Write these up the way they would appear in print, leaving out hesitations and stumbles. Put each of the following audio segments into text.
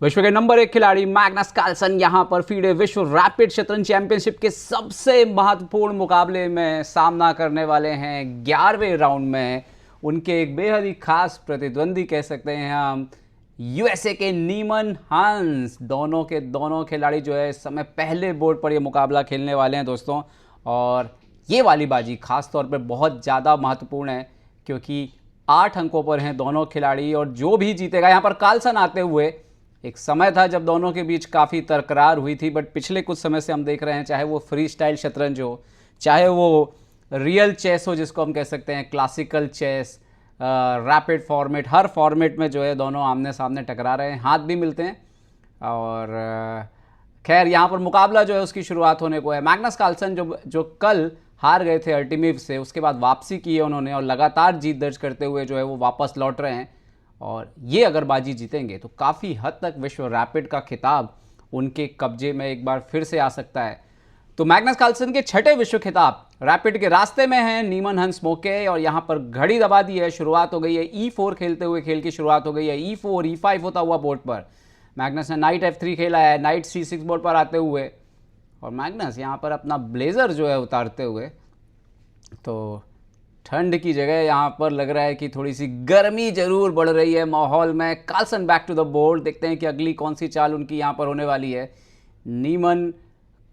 विश्व के नंबर 1 खिलाड़ी मैग्नस कार्लसन यहां पर फीडे विश्व रैपिड शतरंज चैंपियनशिप के सबसे महत्वपूर्ण मुकाबले में सामना करने वाले हैं। 11वें राउंड में उनके एक बेहद ही खास प्रतिद्वंदी कह सकते हैं हम, यूएसए के नीमन हांस। दोनों के दोनों खिलाड़ी जो है इस समय पहले बोर्ड पर ये मुकाबला खेलने वाले हैं दोस्तों। और ये वाली बाजी खास तौर पर बहुत ज़्यादा महत्वपूर्ण है क्योंकि 8 अंकों पर हैं दोनों खिलाड़ी और जो भी जीतेगा, यहाँ पर कार्लसन आते हुए एक समय था जब दोनों के बीच काफ़ी तकरार हुई थी, बट पिछले कुछ समय से हम देख रहे हैं, चाहे वो फ्री स्टाइल शतरंज हो, चाहे वो रियल चेस हो जिसको हम कह सकते हैं, क्लासिकल चेस, रैपिड फॉर्मेट, हर फॉर्मेट में जो है दोनों आमने सामने टकरा रहे हैं, हाथ भी मिलते हैं। और खैर यहाँ पर मुकाबला जो है उसकी शुरुआत होने को है। मैग्नस कार्लसन जो कल हार गए थे अर्टिमिव से, उसके बाद वापसी की है उन्होंने और लगातार जीत दर्ज करते हुए जो है वो वापस लौट रहे हैं। और ये अगर बाजी जीतेंगे तो काफ़ी हद तक विश्व रैपिड का खिताब उनके कब्जे में एक बार फिर से आ सकता है। तो मैग्नस कार्लसन के छठे विश्व खिताब रैपिड के रास्ते में हैं नीमन हंस मोके। और यहाँ पर घड़ी दबा दी है, शुरुआत हो गई है। E4 खेलते हुए खेल की शुरुआत हो गई है। E4 E5 होता हुआ बोर्ड पर मैग्नस ने नाइट F3 खेला है, नाइट C6 बोर्ड पर आते हुए। और मैग्नस यहाँ पर अपना ब्लेजर जो है उतारते हुए, तो ठंड की जगह यहाँ पर लग रहा है कि थोड़ी सी गर्मी जरूर बढ़ रही है माहौल में। Carlsen back to the board, देखते हैं कि अगली कौन सी चाल उनकी यहाँ पर होने वाली है। नीमन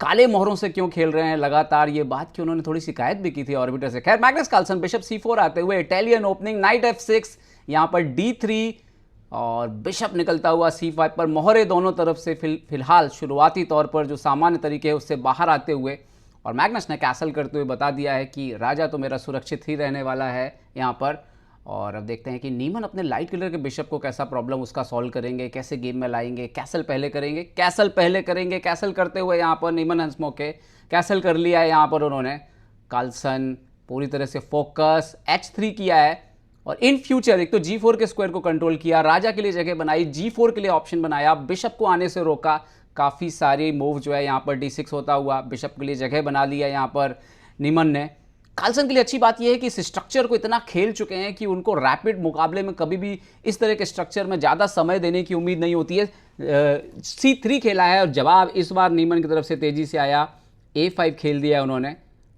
काले मोहरों से क्यों खेल रहे हैं लगातार, ये बात की उन्होंने थोड़ी शिकायत भी की थी ऑर्बिटर से। खैर मैग्नस कार्लसन बिशप C4 आते हुए, इटालियन ओपनिंग, नाइट F6, यहाँ पर D3 और बिशप निकलता हुआ C5 पर। मोहरे दोनों तरफ से फिलहाल शुरुआती तौर पर जो सामान्य तरीके है उससे बाहर आते हुए, और मैग्नस ने कैसल करते हुए बता दिया है कि राजा तो मेरा सुरक्षित ही रहने वाला है यहाँ पर। और अब देखते हैं कि नीमन अपने लाइट कलर के बिशप को कैसा प्रॉब्लम उसका सॉल्व करेंगे, कैसे गेम में लाएंगे। कैसल पहले करेंगे, कैसल पहले करेंगे। कैसल करते हुए यहाँ पर नीमन हंस मोके कैसल कर लिया है यहाँ पर उन्होंने। कार्लसन पूरी तरह से फोकस, H3 किया है और इन फ्यूचर एक तो G4 के स्क्वायर को कंट्रोल किया, राजा के लिए जगह बनाई, G4 के लिए ऑप्शन बनाया, बिशप को आने से रोका। काफ़ी सारी मूव जो है यहाँ पर D6 होता हुआ बिशप के लिए जगह बना लिया यहाँ पर नीमन ने। कार्लसन के लिए अच्छी बात यह है कि इस स्ट्रक्चर को इतना खेल चुके हैं कि उनको रैपिड मुकाबले में कभी भी इस तरह के स्ट्रक्चर में ज़्यादा समय देने की उम्मीद नहीं होती है। C3 खेला है और जवाब इस बार नीमन की तरफ से तेज़ी से आया। A5 खेल दिया है उन्होंने।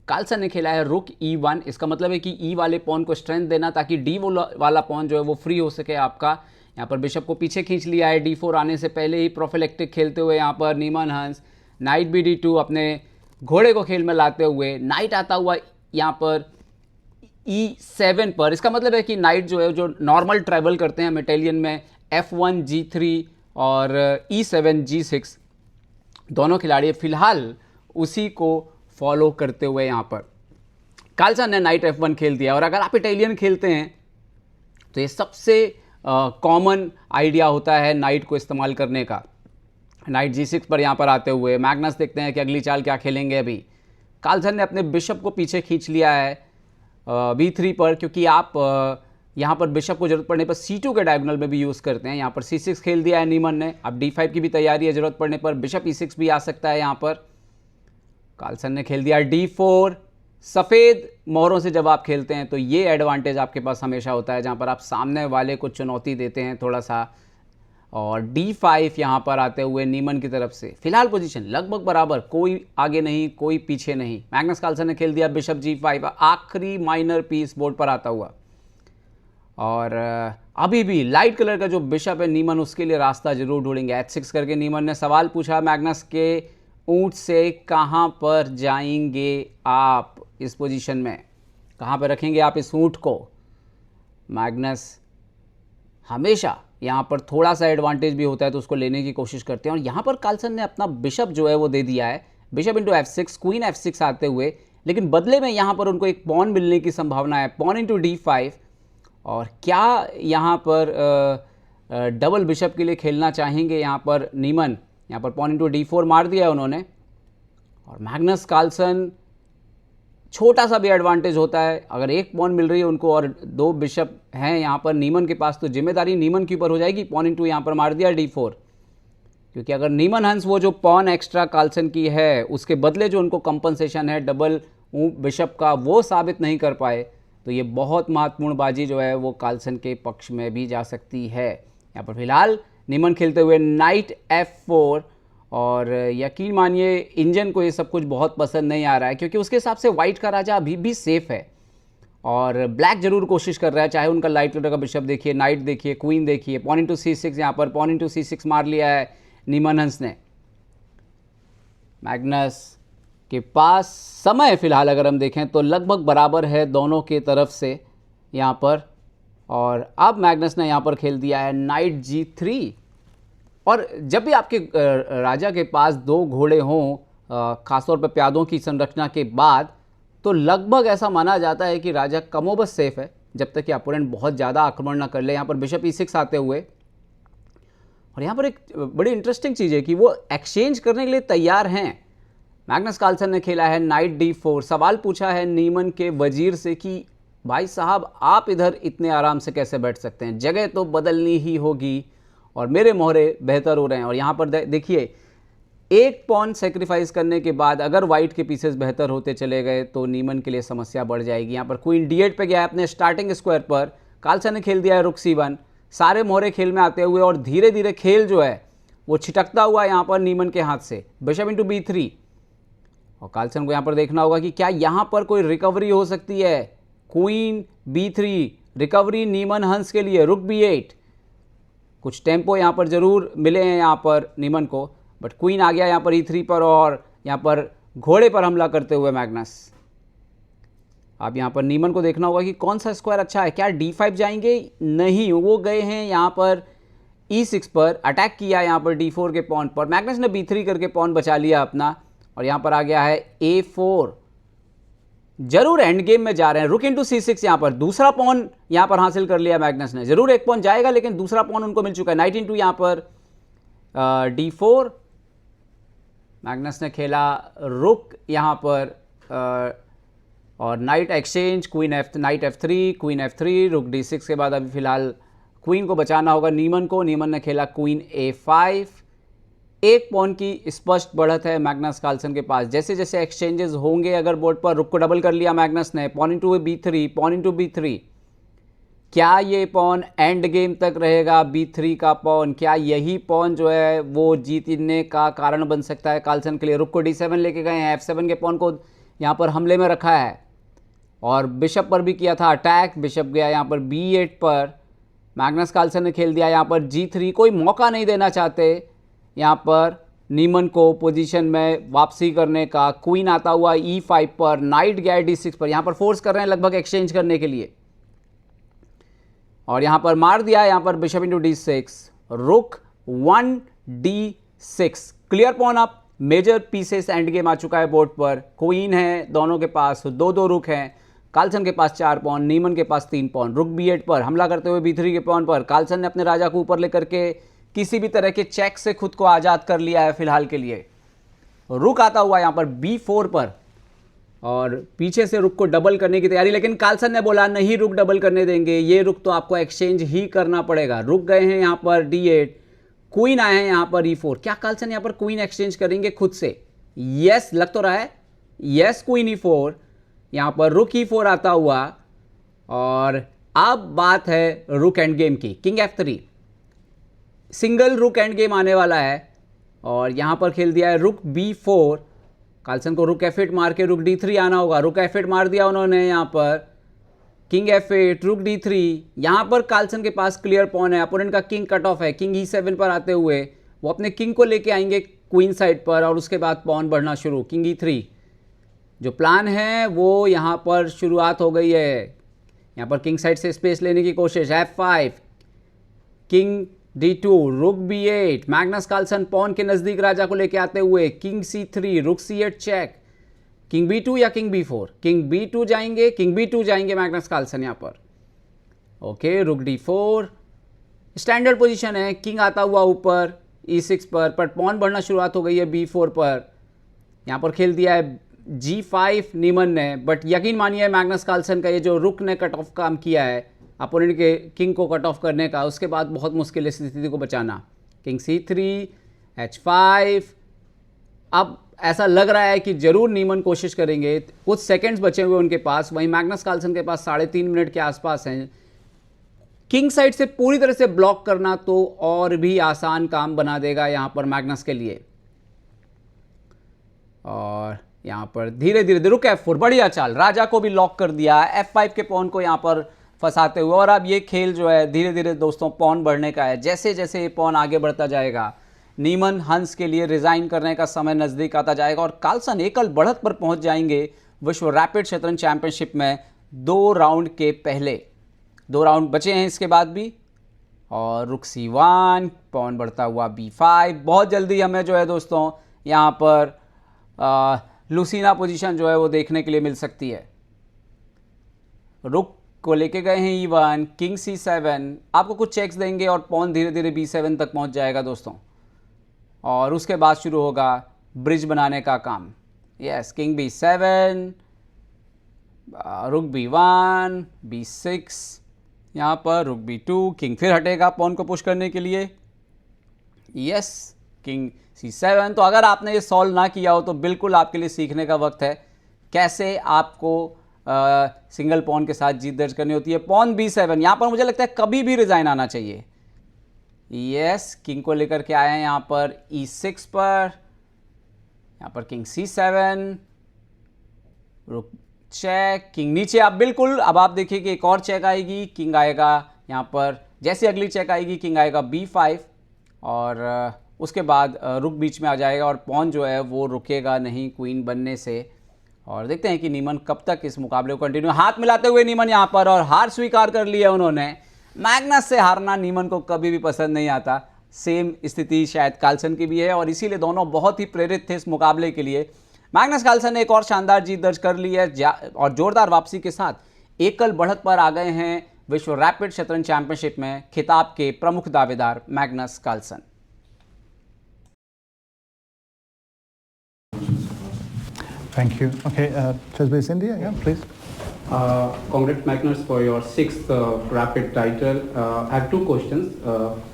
कार्लसन ने खेला है रुक E1, इसका मतलब है कि E वाले पॉन को स्ट्रेंथ देना ताकि D वाला पॉन जो है वो फ्री हो सके आपका। यहाँ पर बिशप को पीछे खींच लिया है D4 आने से पहले ही, प्रोफिलेक्टिक खेलते हुए यहाँ पर नीमन हंस। नाइट BD2 अपने घोड़े को खेल में लाते हुए, नाइट आता हुआ यहाँ पर E7 पर। इसका मतलब है कि नाइट जो है जो नॉर्मल ट्रैवल करते हैं हम इटालियन में, F1 G3 और E7 G6, दोनों खिलाड़ी फिलहाल उसी को फॉलो करते हुए यहाँ पर कार्लसन ने नाइट F1 खेल दिया। और अगर आप इटालियन खेलते हैं तो ये सबसे कॉमन आइडिया होता है नाइट को इस्तेमाल करने का। नाइट G6 पर यहाँ पर आते हुए मैग्नस देखते हैं कि अगली चाल क्या खेलेंगे। अभी कार्लसन ने अपने बिशप को पीछे खींच लिया है B3 पर, क्योंकि आप यहाँ पर बिशप को जरूरत पड़ने पर C2 के डायगोनल में भी यूज़ करते हैं। यहाँ पर C6 खेल दिया है नीमन ने। अब D5 की भी तैयारी है, जरूरत पड़ने पर बिशप E6 भी आ सकता है यहाँ पर। कार्लसन ने खेल दिया D4। सफ़ेद मोहरों से जब आप खेलते हैं तो ये एडवांटेज आपके पास हमेशा होता है जहाँ पर आप सामने वाले को चुनौती देते हैं थोड़ा सा। और D5 यहाँ पर आते हुए नीमन की तरफ से फिलहाल पोजीशन लगभग बराबर, कोई आगे नहीं कोई पीछे नहीं। मैग्नस कार्लसन ने खेल दिया बिशप G5, आखिरी माइनर पीस बोर्ड पर आता हुआ। और अभी भी लाइट कलर का जो बिशप है नीमन उसके लिए रास्ता जरूर ढूंढेंगे। H6 करके नीमन ने सवाल पूछा मैग्नस के ऊंट से, कहाँ पर जाएंगे आप इस पोजीशन में, कहाँ पर रखेंगे आप इस ऊंट को। मैग्नस हमेशा यहाँ पर थोड़ा सा एडवांटेज भी होता है तो उसको लेने की कोशिश करते हैं। और यहाँ पर कार्लसन ने अपना बिशप जो है वो दे दिया है, bishop into F6, queen F6 आते हुए, लेकिन बदले में यहाँ पर उनको एक पॉन मिलने की संभावना है, पॉन इंटू D5। और क्या यहाँ पर डबल बिशप के लिए खेलना चाहेंगे यहाँ पर नीमन। यहाँ पर पॉन इंटू D4 मार दिया है उन्होंने। और मैग्नस कार्लसन छोटा सा भी एडवांटेज होता है, अगर एक पॉन मिल रही है उनको और 2 बिशप हैं यहाँ पर नीमन के पास, तो जिम्मेदारी नीमन के ऊपर हो जाएगी। पॉन इंटू यहाँ पर मार दिया D4, क्योंकि अगर नीमन हंस वो जो पॉन एक्स्ट्रा कार्लसन की है उसके बदले जो उनको कंपनसेशन है डबल बिशप का वो साबित नहीं कर पाए तो ये बहुत महत्वपूर्ण बाजी जो है वो कार्लसन के पक्ष में भी जा सकती है। यहाँ पर फिलहाल नीमन खेलते हुए नाइट F4, और यकीन मानिए इंजन को ये सब कुछ बहुत पसंद नहीं आ रहा है, क्योंकि उसके हिसाब से वाइट का राजा अभी भी सेफ है और ब्लैक जरूर कोशिश कर रहा है। चाहे उनका लाइट कलर का बिशप देखिए, नाइट देखिए, क्वीन देखिए, पॉन इंटू C6, यहाँ पर पॉन इंटू C6 मार लिया है नीमन हंस ने। मैग्नस के पास समय फिलहाल अगर हम देखें तो लगभग बराबर है दोनों के तरफ से यहाँ पर, और अब मैग्नस ने यहाँ पर खेल दिया है नाइट G3। और जब भी आपके राजा के पास दो घोड़े हों, खासतौर पर प्यादों की संरचना के बाद, तो लगभग ऐसा माना जाता है कि राजा कमोबस सेफ है जब तक कि अपोनेंट बहुत ज़्यादा आक्रमण ना कर ले। यहाँ पर बिशप E6 आते हुए, और यहाँ पर एक बड़ी इंटरेस्टिंग चीज़ है कि वो एक्सचेंज करने के लिए तैयार हैं। मैग्नस कार्लसन ने खेला है नाइट D4। सवाल पूछा है नीमन के वजीर से कि भाई साहब आप इधर इतने आराम से कैसे बैठ सकते हैं, जगह तो बदलनी ही होगी और मेरे मोहरे बेहतर हो रहे हैं। और यहाँ पर देखिए, एक पॉन सेक्रीफाइस करने के बाद अगर वाइट के पीसेस बेहतर होते चले गए तो नीमन के लिए समस्या बढ़ जाएगी। यहाँ पर क्वीन D8 पे गया है अपने स्टार्टिंग स्क्वायर पर, कार्लसन ने खेल दिया है रुक C1, सारे मोहरे खेल में आते हुए, और धीरे धीरे खेल जो है वो छिटकता हुआ यहाँ पर नीमन के हाथ से। बिशप इंटू B3, और कार्लसन को यहाँ पर देखना होगा कि क्या यहाँ पर कोई रिकवरी हो सकती है। क्वीन B3 रिकवरी नीमन हंस के लिए, रुक B8, कुछ टेम्पो यहाँ पर जरूर मिले हैं यहाँ पर नीमन को, बट क्वीन आ गया यहाँ पर E3 पर, और यहाँ पर घोड़े पर हमला करते हुए मैग्नस। अब यहाँ पर नीमन को देखना होगा कि कौन सा स्क्वायर अच्छा है। क्या D5 जाएंगे? नहीं, वो गए हैं यहाँ पर E6 पर, अटैक किया यहाँ पर D4 के पॉन पर। मैग्नस ने B3 करके पॉन बचा लिया अपना, और यहाँ पर आ गया है A4। जरूर एंड गेम में जा रहे हैं। रुक इंटू C6, यहाँ पर दूसरा पॉन यहाँ पर हासिल कर लिया मैग्नस ने। जरूर एक पॉन जाएगा लेकिन दूसरा पॉन उनको मिल चुका है। नाइट इंटू यहाँ पर D4, मैग्नस ने खेला रुक यहाँ पर, और night exchange, night F3, queen F3, रुक D6 के बाद अभी फिलहाल क्वीन को बचाना होगा नीमन को। नीमन ने खेला क्वीन A5। एक पॉन की स्पष्ट बढ़त है मैग्नस कार्लसन के पास। जैसे जैसे एक्सचेंजेस होंगे अगर बोर्ड पर, रुक को डबल कर लिया मैग्नस ने, pawn into B3, pawn into B3। क्या ये पॉन एंड गेम तक रहेगा? B3 का पॉन, क्या यही पॉन जो है वो जीतने का कारण बन सकता है कार्लसन के लिए? रुक को D7 लेके गए हैं, F7 के पॉन को यहाँ पर हमले में रखा है, और बिशप पर भी किया था अटैक। बिशप गया यहाँ पर B8 पर, मैग्नस कार्लसन ने खेल दिया यहाँ पर G3। कोई मौका नहीं देना चाहते यहाँ पर नीमन को पोजीशन में वापसी करने का। क्वीन आता हुआ E5 पर, नाइट गया D6 पर, यहाँ पर फोर्स कर रहे हैं लगभग एक्सचेंज करने के लिए, और यहाँ पर मार दिया यहाँ पर बिशप इंटू D6, रुक 1D6, clear pawn up. Major pieces and game आ चुका है बोर्ड पर। क्वीन है दोनों के पास, दो दो रुक हैं। कार्लसन के पास 4 पॉन, नीमन के पास 3 पॉन। रुक B8 पर हमला करते हुए B3 के पॉन पर कार्लसन ने अपने राजा को ऊपर लेकर के किसी भी तरह के चेक से खुद को आज़ाद कर लिया है फिलहाल के लिए। रुक आता हुआ यहाँ पर B4 पर, और पीछे से रुक को डबल करने की तैयारी, लेकिन कार्लसन ने बोला नहीं, रुक डबल करने देंगे, ये रुक तो आपको एक्सचेंज ही करना पड़ेगा। रुक गए हैं यहाँ पर D8, क्वीन आए हैं यहाँ पर E4। क्या कार्लसन यहाँ पर क्वीन एक्सचेंज करेंगे खुद से? यस, लग तो रहा है, यस, क्वीन E4, यहाँ पर रुक E4 आता हुआ, और अब बात है रुक एंड गेम की। किंग F3, सिंगल रुक एंड गेम आने वाला है, और यहाँ पर खेल दिया है रुक B4। कार्लसन को रुक F8 मार के रुक D3 आना होगा। रुक F8 मार दिया उन्होंने यहाँ पर, किंग F8, रुक D3। यहाँ पर कार्लसन के पास क्लियर पॉन है, अपोनेंट का किंग कट ऑफ है। किंग E7 पर आते हुए वो अपने किंग को लेके आएंगे क्वीन साइड पर, और उसके बाद पॉन बढ़ना शुरू। किंग E3 जो प्लान है वो यहाँ पर शुरुआत हो गई है। यहाँ पर किंग साइड से स्पेस लेने की कोशिश। F5, किंग D2, रुक B8, मैग्नस कार्लसन पॉन के नजदीक राजा को लेके आते हुए किंग C3, रुक C8 चेक, किंग B2 या किंग B4? किंग B2 जाएंगे, किंग B2 जाएंगे मैग्नस कार्लसन यहाँ पर। ओके, रुक D4, स्टैंडर्ड पोजीशन है। किंग आता हुआ ऊपर E6 पर पॉन बढ़ना शुरुआत हो गई है B4 पर। यहाँ पर खेल दिया है G5 नीमन ने, बट यकीन मानिए मैग्नस कार्लसन का ये जो रुक ने कट ऑफ काम किया है अपोनेंट के किंग को कट ऑफ करने का, उसके बाद बहुत मुश्किल है स्थिति को बचाना। King C3, H5। अब ऐसा लग रहा है कि जरूर नीमन कोशिश करेंगे। कुछ सेकंड्स बचे हुए उनके पास, वहीं मैग्नस कार्लसन के पास 3.5 मिनट के आसपास हैं। किंग साइड से पूरी तरह से ब्लॉक करना तो और भी आसान काम बना देगा यहाँ पर मैग्नस के लिए। और यहाँ पर धीरे धीरे रुक F4, बढ़िया चाल, राजा को भी लॉक कर दिया, F5 के पॉन को यहाँ पर फंसाते हुए। और अब ये खेल जो है धीरे धीरे दोस्तों पॉन बढ़ने का है। जैसे जैसे ये पॉन आगे बढ़ता जाएगा, नीमन हंस के लिए रिजाइन करने का समय नजदीक आता जाएगा और कार्लसन एकल बढ़त पर पहुंच जाएंगे विश्व रैपिड शतरंज चैंपियनशिप में 2 राउंड के पहले। 2 राउंड बचे हैं इसके बाद भी। और रुक C1, पॉन बढ़ता हुआ B5। बहुत जल्दी हमें जो है दोस्तों यहाँ पर लूसीना पोजीशन जो है वो देखने के लिए मिल सकती है। रुक को लेके गए हैं E1, किंग C7, आपको कुछ चेक्स देंगे और पॉन धीरे धीरे B7 तक पहुंच जाएगा दोस्तों। और उसके बाद शुरू होगा ब्रिज बनाने का काम। यस, किंग B7, रुक B1, B6, यहाँ पर रुक B2, किंग फिर हटेगा पॉन को पुश करने के लिए। Yes, king C7। तो अगर आपने ये सॉल्व ना किया हो तो बिल्कुल आपके लिए सीखने का वक्त है कैसे आपको सिंगल पॉन के साथ जीत दर्ज करनी होती है। पॉन B7, यहाँ पर मुझे लगता है कभी भी रिजाइन आना चाहिए। यस, किंग को लेकर के आए हैं यहाँ पर E6 पर, यहाँ पर किंग C7, रुक चेक, किंग नीचे। आप बिल्कुल, अब आप देखिए कि एक और चेक आएगी, किंग आएगा यहाँ पर, जैसे अगली चेक आएगी किंग आएगा B5 और उसके बाद रुक बीच में आ जाएगा और पॉन जो है वो रुकेगा नहीं क्वीन बनने से। और देखते हैं कि नीमन कब तक इस मुकाबले को कंटिन्यू। हाथ मिलाते हुए नीमन यहाँ पर, और हार स्वीकार कर लिया उन्होंने। मैग्नस से हारना नीमन को कभी भी पसंद नहीं आता। सेम स्थिति शायद कार्लसन की भी है और इसीलिए दोनों बहुत ही प्रेरित थे इस मुकाबले के लिए। मैग्नस कार्लसन ने एक और शानदार जीत दर्ज कर ली है और जोरदार वापसी के साथ एकल बढ़त पर आ गए हैं विश्व रैपिड शतरंज चैंपियनशिप में खिताब के प्रमुख दावेदार Magnus Carlsen. Thank you. Okay, Chess-based India, yeah, please. Congrats Magnus for your 6th rapid title. I have 2 questions.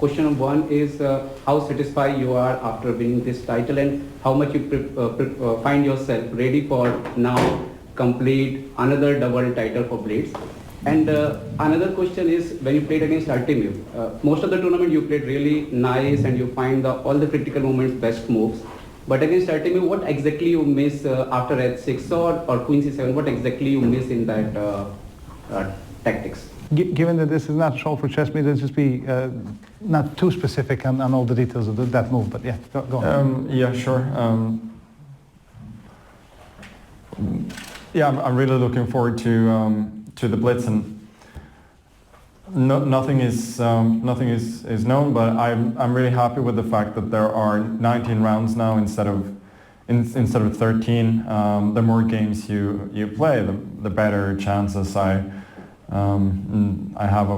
Question 1 is how satisfied you are after winning this title and how much you find yourself ready for now complete another double title for Blades. And another question is when you played against Artemiev, most of the tournament you played really nice and you find all the critical moments best moves. But against Artemiev, what exactly you miss after H6 or Queen C7? What exactly you miss in that tactics? Given that this is not a show for chess, maybe just be not too specific on all the details of that move, but yeah, go on. Yeah, sure. Yeah, I'm really looking forward to the Blitz, and nothing is known, but I'm really happy with the fact that there are 19 rounds now instead of 13. The more games you play, the better chances I have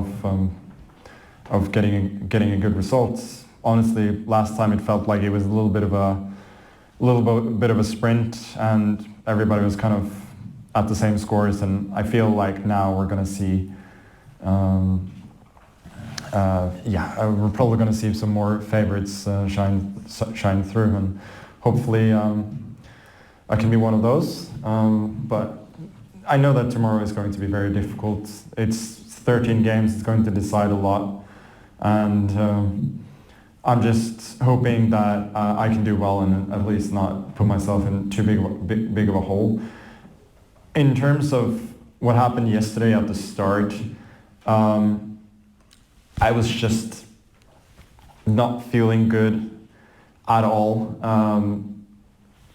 of getting a good result. Honestly, last time it felt like it was a little bit of a sprint, and everybody was kind of at the same scores, and I feel like now we're going to see. We're probably going to see some more favorites shine through, and hopefully I can be one of those. But I know that tomorrow is going to be very difficult. It's 13 games. It's going to decide a lot, and I'm just hoping that I can do well and at least not put myself in too big of a hole. In terms of what happened yesterday at the start, I was just not feeling good at all.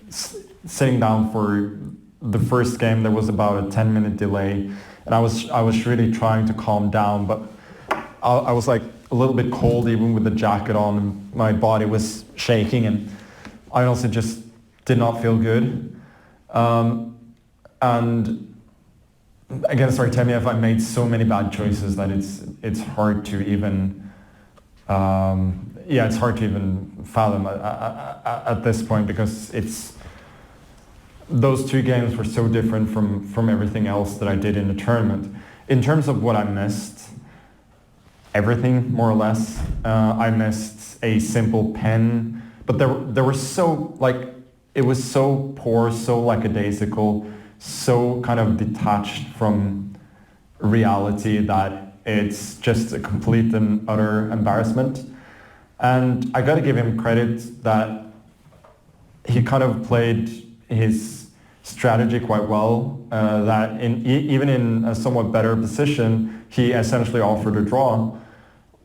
Sitting down for the first game, there was about a 10-minute delay, and I was really trying to calm down, but I was like a little bit cold even with the jacket on, and my body was shaking, and I also just did not feel good. And against Artemiev, I made so many bad choices that it's hard to even it's hard to even fathom at this point, because those 2 games were so different from everything else that I did in the tournament. In terms of what I missed, everything more or less. I missed a simple pen, but there were so it was so poor, so lackadaisical, so kind of detached from reality that it's just a complete and utter embarrassment. And I got to give him credit that he kind of played his strategy quite well, that even in a somewhat better position, he essentially offered a draw,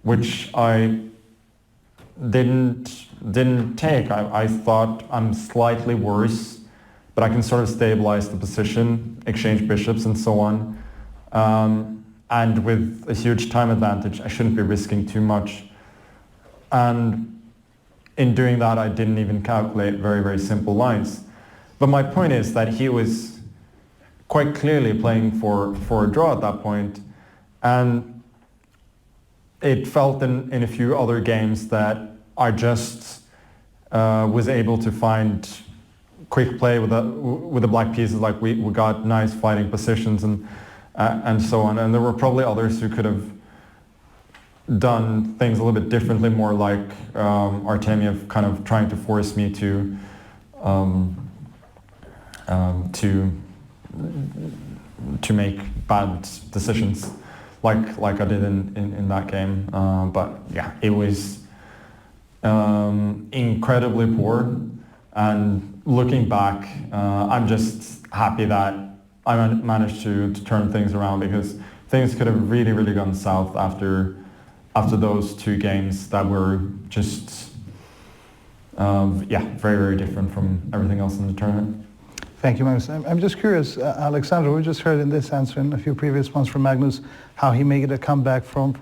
which I didn't take. I thought I'm slightly worse, but I can sort of stabilize the position, exchange bishops and so on. And with a huge time advantage, I shouldn't be risking too much. And in doing that, I didn't even calculate very, very simple lines. But my point is that he was quite clearly playing for a draw at that point. And it felt in a few other games that I just was able to find quick play with the black pieces. Like we got nice fighting positions and so on. And there were probably others who could have done things a little bit differently, more like Artemiev kind of trying to force me to make bad decisions, like I did in that game. But yeah, it was incredibly poor. And looking back, I'm just happy that I managed to turn things around, because things could have really, really gone south after those two games that were just very, very different from everything else in the tournament. Thank you, Magnus. I'm just curious, Alexander, we just heard in this answer and a few previous ones from Magnus how he made a comeback from